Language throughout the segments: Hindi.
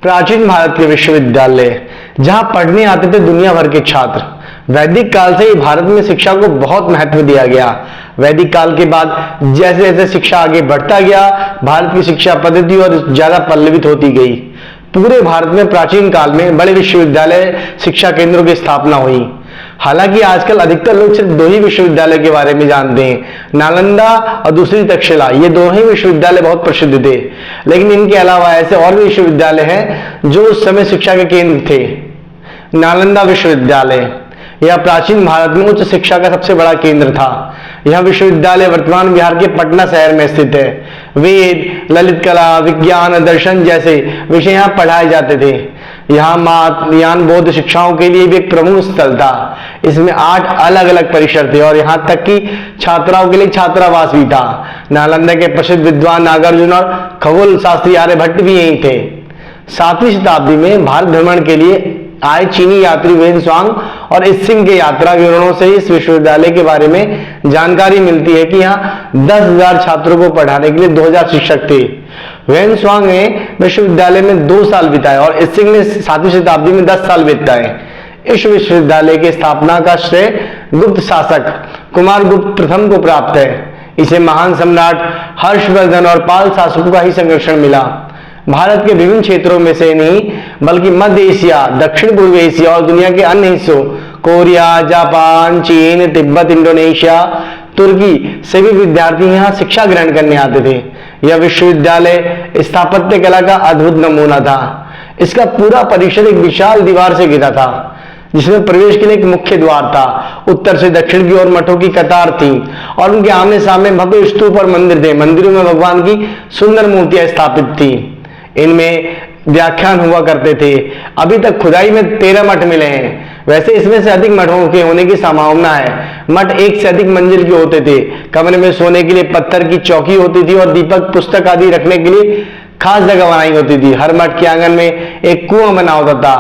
प्राचीन भारत के विश्वविद्यालय जहां पढ़ने आते थे दुनिया भर के छात्र। वैदिक काल से ही भारत में शिक्षा को बहुत महत्व दिया गया। वैदिक काल के बाद जैसे जैसे शिक्षा आगे बढ़ता गया, भारत की शिक्षा पद्धति और ज्यादा पल्लवित होती गई। पूरे भारत में प्राचीन काल में बड़े विश्वविद्यालय शिक्षा केंद्रों की स्थापना हुई। हालांकि आजकल अधिकतर लोग सिर्फ दो ही विश्वविद्यालय के बारे में जानते हैं, नालंदा और दूसरी तक्षशिला। ये दोनों ही विश्वविद्यालय बहुत प्रसिद्ध थे, लेकिन इनके अलावा ऐसे और भी विश्वविद्यालय हैं जो उस समय शिक्षा के केंद्र थे। नालंदा विश्वविद्यालय यह प्राचीन भारत में उच्च शिक्षा का सबसे बड़ा केंद्र था। यह विश्वविद्यालय वर्तमान बिहार के पटना शहर में स्थित है। वेद, ललित कला, विज्ञान, दर्शन जैसे विषय यहाँ पढ़ाए जाते थे। यहाँ मात, ज्ञान, बौद्ध शिक्षाओं के लिए भी एक प्रमुख स्थल था। इसमें 8 अलग अलग परिसर थे और यहाँ तक कि छात्राओं के लिए छात्रावास भी था। नालंदा के प्रसिद्ध विद्वान नागार्जुन और खगोल शास्त्री आर्यभट्ट भी यहीं थे। 7वीं शताब्दी में भारत भ्रमण के लिए आए चीनी यात्री वेनस्वांग और इत्सिंग के यात्रा विवरणों से इस विश्वविद्यालय के बारे में जानकारी मिलती है कि यहाँ 10,000 छात्रों को पढ़ाने के लिए 2,000 शिक्षक थे। वेनस्वांग ने विश्वविद्यालय में 2 साल बिताए और इत्सिंग ने 7वीं शताब्दी में 10 साल बिताए। इस विश्वविद्यालय की स्थापना का श्रेय गुप्त शासक कुमार गुप्त प्रथम को प्राप्त है। इसे महान सम्राट हर्षवर्धन और पाल शासकों का ही संरक्षण मिला। भारत के विभिन्न क्षेत्रों में से नहीं बल्कि मध्य एशिया, दक्षिण पूर्व एशिया और दुनिया के अन्य हिस्सों कोरिया, जापान, चीन, तिब्बत, इंडोनेशिया, तुर्की से भी विद्यार्थी यहाँ शिक्षा ग्रहण करने आते थे। यह विश्वविद्यालय स्थापत्य कला का अद्भुत नमूना था। इसका पूरा परिसर एक विशाल दीवार से घिरा था जिसमें प्रवेश के लिए एक मुख्य द्वार था। उत्तर से दक्षिण की ओर मठों की कतार थी और उनके आमने सामने भव्य स्तूप और मंदिर थे। मंदिरों में भगवान की सुंदर मूर्तियां स्थापित थी। इनमें व्याख्यान हुआ करते थे। अभी तक खुदाई में 13 मठ मिले हैं। वैसे इसमें से अधिक मठों के होने की संभावना है। मठ 1 से अधिक मंजिल के होते थे। कमरे में सोने के लिए पत्थर की चौकी होती थी और दीपक, पुस्तक आदि रखने के लिए खास जगह बनाई होती थी। हर मठ के आंगन में एक कुआं बना होता था।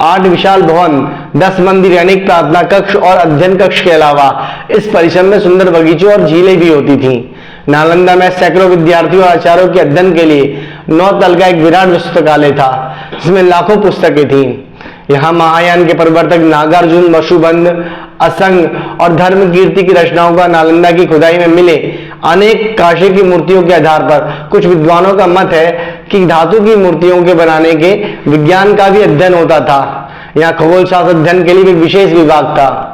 8 विशाल भवन, 10 मंदिर, अनेक प्रार्थना कक्ष और अध्ययन कक्ष के अलावा इस परिसर में सुंदर बगीचों और झीलें भी होती थी। नालंदा में सैकड़ों विद्यार्थियों और आचार्यों के अध्ययन के लिए 9 तल का एक विराट पुस्तकालय था जिसमें लाखों पुस्तकें थीं। यहाँ महायान के प्रवर्तक नागार्जुन, वसुबंध, असंग और धर्म कीर्ति की रचनाओं का नालंदा की खुदाई में मिले अनेक कांसे की मूर्तियों के आधार पर कुछ विद्वानों का मत है कि धातु की मूर्तियों के बनाने के विज्ञान का भी अध्ययन होता था। यहाँ खगोल शास्त्र अध्ययन के लिए भी विशेष विभाग था।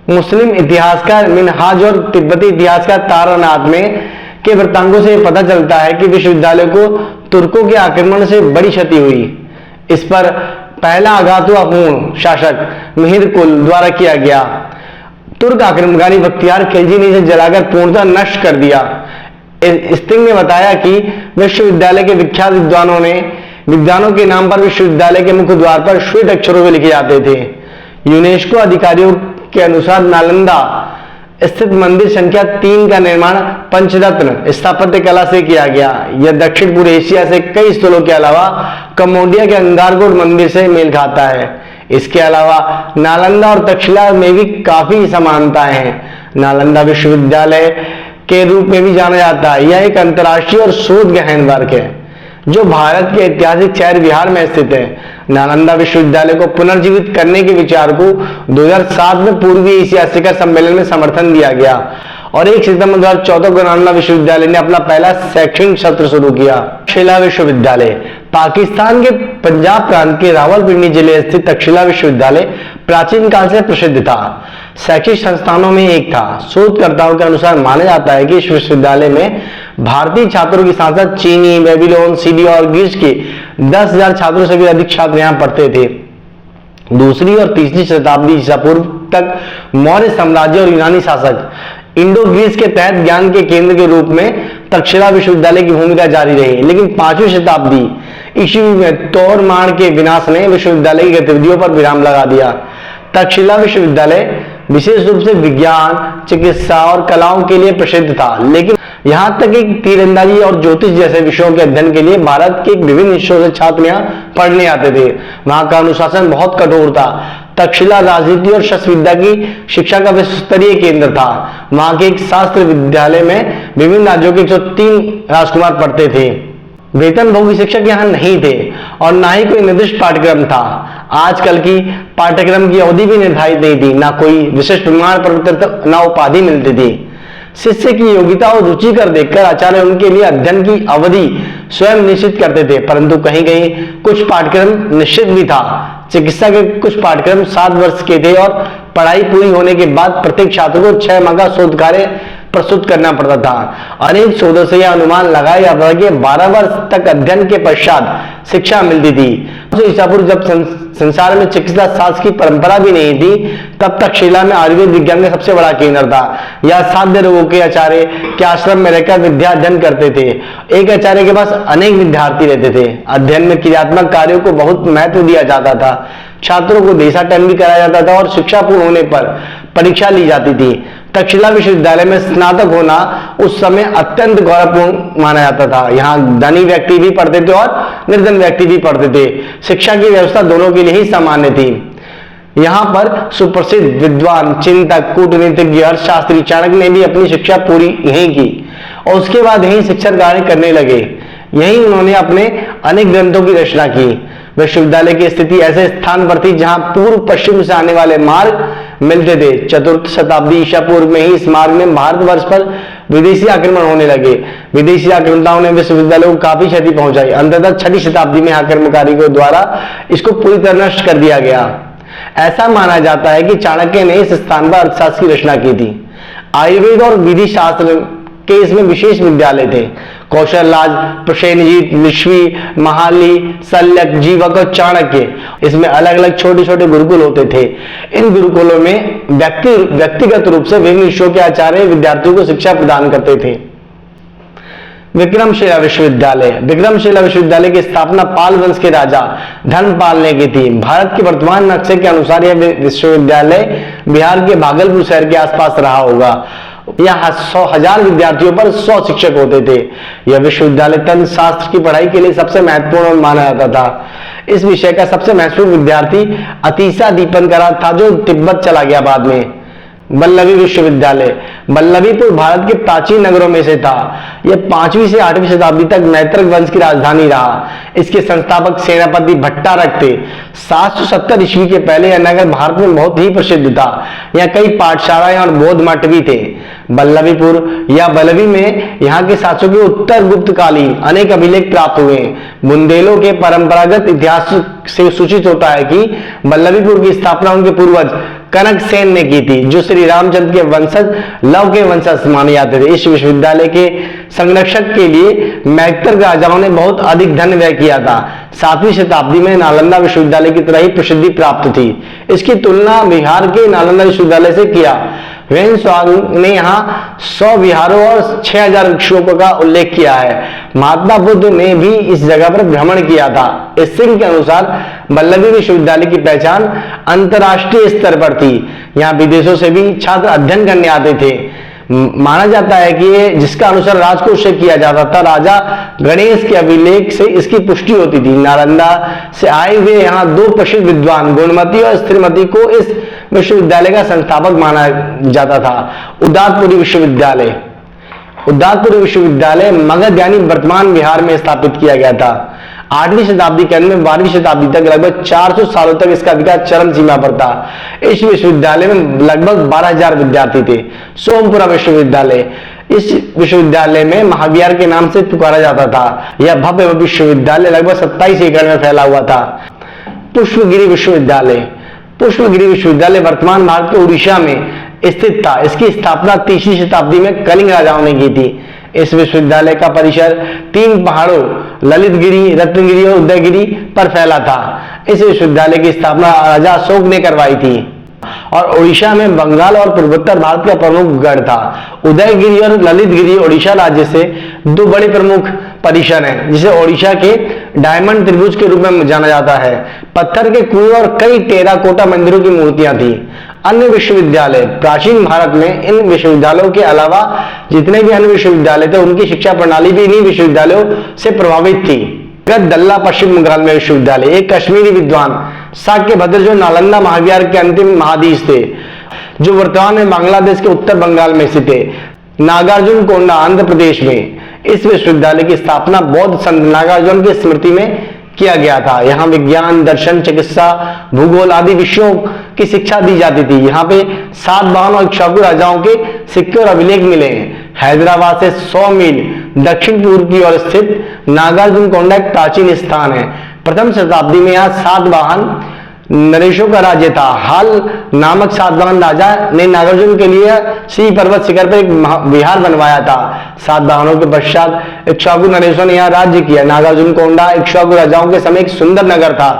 मुस्लिम इतिहासकार मिनहाज और तिब्बती इतिहासकार तारानाथ में के वृत्तांतों से पता चलता है कि विश्वविद्यालय को तुर्कों के आक्रमण से बड़ी क्षति हुई। इस पर पहला आघात हुआ अपूर्ण शासक मिहिरकुल द्वारा किया गया। तुर्क आक्रमणकारी बख्तियार खिलजी ने इसे जलाकर पूर्णतः नष्ट कर दिया। इत्सिंग ने बताया कि विश्वविद्यालय के विख्यात विद्वानों के नाम पर विश्वविद्यालय के मुख्य द्वार पर श्वेत अक्षरों में लिखे जाते थे। यूनेस्को अधिकारियों के अनुसार नालंदा स्थित मंदिर संख्या 3 का निर्माण पंचरत्न स्थापत्य कला से किया गया। यह दक्षिण पूर्व एशिया से कई स्थलों के अलावा कम्बोडिया के अंगारकोट मंदिर से मेल खाता है। इसके अलावा नालंदा और तक्षशिला में भी काफी समानताएं हैं। नालंदा विश्वविद्यालय के रूप में भी जाना जाता है। यह एक अंतर्राष्ट्रीय और शोध गहन वर्ग है जो भारत के ऐतिहासिक शहर बिहार में स्थित है। नालंदा विश्वविद्यालय को पुनर्जीवित करने के विचार को 2007 में पूर्वी एशिया शिखर सम्मेलन में समर्थन दिया गया और 1 सितंबर 2014 को नालंदा विश्वविद्यालय ने अपना पहला शैक्षणिक सत्र शुरू किया। तक्षशिला विश्वविद्यालय पाकिस्तान के पंजाब प्रांत के रावलपिंडी जिले स्थित तक्षशिला विश्वविद्यालय प्राचीन काल से प्रसिद्ध था। शैक्षिक संस्थानों में एक था। शोधकर्ताओं के अनुसार माना जाता है कि इस विश्वविद्यालय में भारतीय छात्रों के साथ साथ चीनी, बेबीलोन, सीरिया और ग्रीस के 10,000 छात्रों से भी अधिक छात्र यहाँ पढ़ते थे। 2री और 3री शताब्दी ईसा पूर्व तक मौर्य साम्राज्य और यूनानी शासक इंडो ग्रीस के तहत ज्ञान के केंद्र के रूप में तक्षशिला विश्वविद्यालय की भूमिका जारी रही। लेकिन 5वीं शताब्दी ईस्वी में तोरमाण के विनाश ने विश्वविद्यालय की गतिविधियों पर विराम लगा दिया। तक्षशिला विश्वविद्यालय विशेष रूप से विज्ञान, चिकित्सा और कलाओं के लिए प्रसिद्ध था, लेकिन यहाँ तक कि तीरंदाजी और ज्योतिष जैसे विषयों के अध्ययन के लिए भारत के विभिन्न हिस्सों से छात्र यहाँ पढ़ने आते थे। वहाँ का अनुशासन बहुत कठोर था। तक्षशिला राजनीति और शस्त्रविद्या की शिक्षा का विश्व स्तरीय केंद्र था। वहाँ के एक शास्त्र विद्यालय में विभिन्न राज्यों के 103 राजकुमार पढ़ते थे। वेतनभोगी शिक्षक यहाँ नहीं थे और ना ही कोई निर्दिष्ट पाठ्यक्रम था। आजकल की पाठ्यक्रम की अवधि भी निर्धारित नहीं थी, ना कोई विशिष्ट प्रमाण पत्र, ना उपाधि मिलती थी। शिष्य की योग्यता और रुचि कर देखकर आचार्य उनके लिए अध्ययन की अवधि स्वयं निश्चित करते थे, परंतु कहीं कहीं कुछ पाठ्यक्रम निश्चित भी था। चिकित्सा के कुछ पाठ्यक्रम 7 वर्ष के थे और पढ़ाई पूरी होने के बाद प्रत्येक छात्र को 6 माह का शोध कार्य प्रस्तुत करना पड़ता था। अनेक शोधों से यह अनुमान लगाया जाता था कि 12 वर्ष तक अध्ययन के पश्चात शिक्षा मिलती थी। ईसा पूर्व जब संसार में चिकित्सा शास्त्र की परंपरा भी नहीं थी, तब तक शिला में आयुर्वेद विज्ञान का सबसे बड़ा केंद्र था। यह साध्य रोगों के आचार्य के आश्रम में रहकर विद्या अध्ययन करते थे। एक आचार्य के पास अनेक विद्यार्थी रहते थे। अध्ययन में क्रियात्मक कार्यों को बहुत महत्व दिया जाता था। छात्रों को देशाटन भी कराया जाता था और शिक्षा पूर्ण होने पर परीक्षा ली जाती थी। तक्षशिला विश्वविद्यालय में स्नातक होना उस समय अत्यंत गौरवपूर्ण माना जाता था। यहाँ धनी व्यक्ति भी पढ़ते थे और निर्धन व्यक्ति भी पढ़ते थे। शिक्षा की व्यवस्था दोनों के लिए ही सामान्य थी। यहाँ पर सुप्रसिद्ध विद्वान, चिंतक, कूटनीतिज्ञ, अर्थशास्त्री चाणक्य ने भी अपनी शिक्षा पूरी यहीं की और उसके बाद यहीं शिक्षण कार्य करने लगे। यहीं उन्होंने अपने अनेक ग्रंथों की रचना की। विश्वविद्यालय की स्थिति ऐसे स्थान पर थी जहां पूर्व पश्चिम से आने वाले मार्ग मिलते थे। 4th शताब्दी ईसा पूर्व में ही इस मार्ग में भारतवर्ष पर विदेशी आक्रमण होने लगे। विदेशी आक्रमणकारियों ने विश्वविद्यालय को काफी क्षति पहुंचाई। अंततः 6ठी शताब्दी में आक्रमणकारियों द्वारा इसको पूरी तरह नष्ट कर दिया गया। ऐसा माना जाता है कि चाणक्य ने इस स्थान पर अर्थशास्त्र की रचना की थी। आयुर्वेद और विधि शास्त्र के इसमें विशेष विद्यालय थे। कौशल राज, प्रसेनजीत, विश्वी, महाली, शल्यक, जीवक और चाणक्य, इसमें अलग अलग छोटे छोटे गुरुकुल होते थे। इन गुरुकुलों में व्यक्तिगत रूप से विभिन्न विषयों के आचार्य विद्यार्थियों को शिक्षा प्रदान करते थे। विक्रमशिला विश्वविद्यालय। विक्रमशिला विश्वविद्यालय की स्थापना पाल वंश के राजा धर्मपाल ने की थी। भारत के वर्तमान नक्शे के अनुसार यह विश्वविद्यालय बिहार के भागलपुर शहर के आसपास रहा होगा। यहाँ 100,000 विद्यार्थियों पर 100 शिक्षक होते थे। यह विश्वविद्यालय तंत्र शास्त्र की पढ़ाई के लिए सबसे महत्वपूर्ण माना जाता था। इस विषय का सबसे महत्वपूर्ण विद्यार्थी अतीसा दीपनकरा था, जो तिब्बत चला गया बाद में। वल्लभी विश्वविद्यालय। वल्लभीपुर भारत के प्राचीन नगरों में से था। यह 5वीं से 8वीं शताब्दी तक मैत्रक वंश की राजधानी रहा। इसके संस्थापक सेनापति भट्टारक थे। 770 ईस्वी के पहले यह नगर भारत में बहुत ही प्रसिद्ध था। यहाँ कई पाठशालाएं और बौद्ध मठ भी थे। वल्लभीपुर या वल्लभी में यहाँ के शासकों के उत्तर गुप्तकालीन अनेक अभिलेख प्राप्त हुए। बुंदेलों के परंपरागत इतिहास से सूचित होता है कि वल्लभीपुर की स्थापना उनके पूर्वज कनक सेन ने की थी, जो श्री रामचंद्र के वंशज लव के वंशज माने जाते थे। इस विश्वविद्यालय के संरक्षक के लिए मैत्रक राजाओं ने बहुत अधिक धन व्यय किया था। 7वीं शताब्दी में नालंदा विश्वविद्यालय की तरह ही प्रसिद्धि प्राप्त थी। इसकी तुलना बिहार के नालंदा विश्वविद्यालय से किया। वेन ने यहाँ 100 विहारों और 6000 वृक्षों का उल्लेख किया है। महात्मा बुद्ध ने भी इस जगह पर भ्रमण किया था। इस सिंह के अनुसार वल्लभी विश्वविद्यालय की पहचान अंतरराष्ट्रीय स्तर पर थी। यहाँ विदेशों से भी छात्र अध्ययन करने आते थे। माना जाता है कि ये जिसका अनुसार राजकोष से किया जाता था, राजा गणेश के अभिलेख से इसकी पुष्टि होती थी। नालंदा से आए हुए यहाँ 2 प्रसिद्ध विद्वान गुणमती और स्त्रीमती को इस विश्वविद्यालय का संस्थापक माना जाता था। उदातपुरी विश्वविद्यालय। उदातपुरी विश्वविद्यालय मगध यानी वर्तमान बिहार में स्थापित किया गया था। 8वीं शताब्दी के अंत में 12वीं शताब्दी तक लगभग 400 सालों तक इसका विकास चरम सीमा पर था। इस विश्वविद्यालय में लगभग 12,000 विद्यार्थी थे। सोमपुरा विश्वविद्यालय। इस विश्वविद्यालय में महाविहार के नाम से पुकारा जाता था। यह भव्य विश्वविद्यालय लगभग 27 एकड़ में फैला हुआ था। पुष्पगिरी विश्वविद्यालय। पुष्पगिरी विश्वविद्यालय वर्तमान भारत के उड़ीसा में स्थित था। इसकी स्थापना 30वीं शताब्दी में कलिंग राजाओं ने की थी। इस विश्वविद्यालय का परिसर 3 पहाड़ों ललितगिरी, रत्नगिरी और उदयगिरी पर फैला था। इस विश्वविद्यालय की स्थापना राजा अशोक ने करवाई थी और ओडिशा में बंगाल और पूर्वोत्तर भारत का प्रमुख गढ़ था। उदयगिरी और ललितगिरी ओडिशा राज्य से 2 बड़े प्रमुख परिसर हैं, जिसे ओडिशा के डायमंड त्रिभुज के रूप में जाना जाता है। पत्थर के कुएं और कई टेराकोटा मंदिरों की मूर्तियां थी। अन्य विश्वविद्यालय। प्राचीन भारत में इन विश्वविद्यालयों के अलावा जितने भी अन्य विश्वविद्यालय थे, उनकी शिक्षा प्रणाली भी इन्हीं विश्वविद्यालयों से प्रभावित थी। दल्ला पश्चिम बंगाल में विश्वविद्यालय। एक कश्मीरी विद्वान शाक्य भद्र, जो नालंदा महाविहार के अंतिम महाधीश थे, जो वर्तमान में बांग्लादेश के उत्तर बंगाल में स्थित है। नागार्जुन कोंडा आंध्र प्रदेश में। इस विश्वविद्यालय की स्थापना बौद्ध संत नागार्जुन की स्मृति में किया गया था। यहाँ विज्ञान, दर्शन, चिकित्सा, भूगोल आदि विषयों की शिक्षा दी जाती थी। यहाँ पे सातवाहन और इक्ष्वाकु राजाओं के सिक्के और अभिलेख मिले हैं। हैदराबाद से 100 मील दक्षिण पूर्व की ओर स्थित नागार्जुन कोंडा एक प्राचीन स्थान है। प्रथम शताब्दी में यहाँ सातवाहन नरेशों का राज्य था। हाल नामक सातवाहन राजा ने नागार्जुन के लिए श्री पर्वत शिखर पर एक विहार बनवाया था। सातवाहनों के पश्चात इक्ष्वाकु नरेशों ने यहाँ राज्य किया। नागार्जुन कोंडा इक्ष्वाकु राजाओं के समय एक सुंदर नगर था।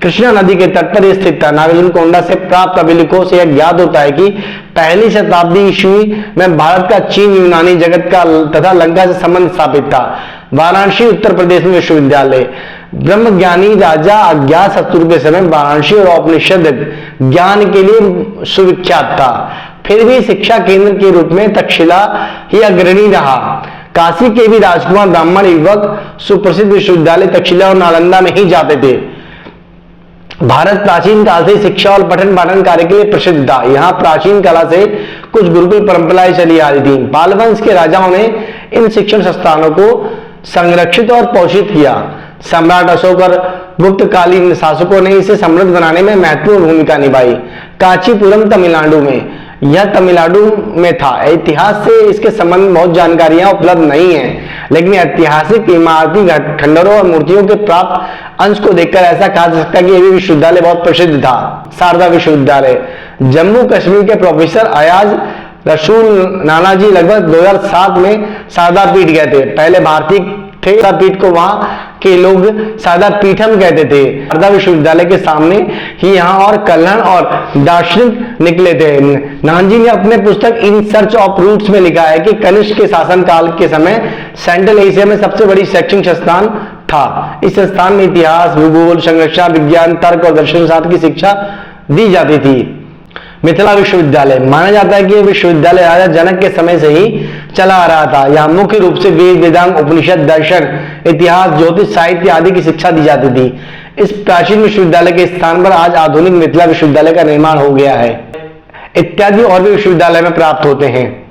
कृष्णा नदी के तट पर स्थित था। नागार्जुन कोंडा से प्राप्त अभिलेखों से यह ज्ञात होता है कि पहली शताब्दी ईस्वी में भारत का चीन, यूनानी जगत का तथा लंका से संबंध स्थापित था। वाराणसी उत्तर प्रदेश में विश्वविद्यालय। ब्रह्मज्ञानी राजा अज्ञातशत्रु के समय वाराणसी और औपनिषद ज्ञान के लिए सुविख्यात था। फिर भी शिक्षा केंद्र के रूप में तक्षशिला ही अग्रणी रहा। काशी के भी राजकुमार ब्राह्मण युवक सुप्रसिद्ध विश्वविद्यालय तक्षशिला और नालंदा में ही जाते थे। भारत प्राचीन काल से शिक्षा और पठन पाठन कार्य के लिए प्रसिद्ध था। यहाँ प्राचीन कला से कुछ गुरुकुल परंपराएं चली आ रही थी। पाल वंश के राजाओं ने इन शिक्षण संस्थानों को संरक्षित और पोषित किया। सम्राट अशोक और गुप्तकालीन शासकों ने इसे समृद्ध बनाने में महत्वपूर्ण भूमिका निभाई। कांचीपुरम तमिलनाडु में, यह तमिलनाडु में था। इतिहास से इसके संबंध में बहुत जानकारियां उपलब्ध नहीं है, लेकिन ऐतिहासिक इमारती खंडरों और मूर्तियों के प्राप्त अंश को देखकर ऐसा कहा जा सकता है कि यह विश्वविद्यालय बहुत प्रसिद्ध था। शारदा विश्वविद्यालय। जम्मू कश्मीर के प्रोफेसर अयाज रसूल नानाजी लगभग 2007 में शारदा पीठ गए थे। पहले भारतीय थे पीठ को वहां के लोग शारदा पीठम कहते थे। शारदा विश्वविद्यालय के सामने ही यहाँ और कल्हण और दार्शनिक निकले थे। नानजी ने अपने पुस्तक इन सर्च ऑफ रूट्स में लिखा है कि कनिष्क के शासन काल के समय सेंट्रल एशिया में सबसे बड़ी शैक्षणिक संस्थान था। इस संस्थान में इतिहास, भूगोल, संरचना विज्ञान, तर्क और दर्शन शास्त्र की शिक्षा दी जाती थी। मिथिला विश्वविद्यालय। माना जाता है कि यह विश्वविद्यालय राजा जनक के समय से ही चला आ रहा था। यहाँ मुख्य रूप से वेद, वेदांग, उपनिषद, दर्शन, इतिहास, ज्योतिष, साहित्य आदि की शिक्षा दी जाती थी। इस प्राचीन विश्वविद्यालय के स्थान पर आज आधुनिक मिथिला विश्वविद्यालय का निर्माण हो गया है। इत्यादि और भी विश्वविद्यालय में प्राप्त होते हैं।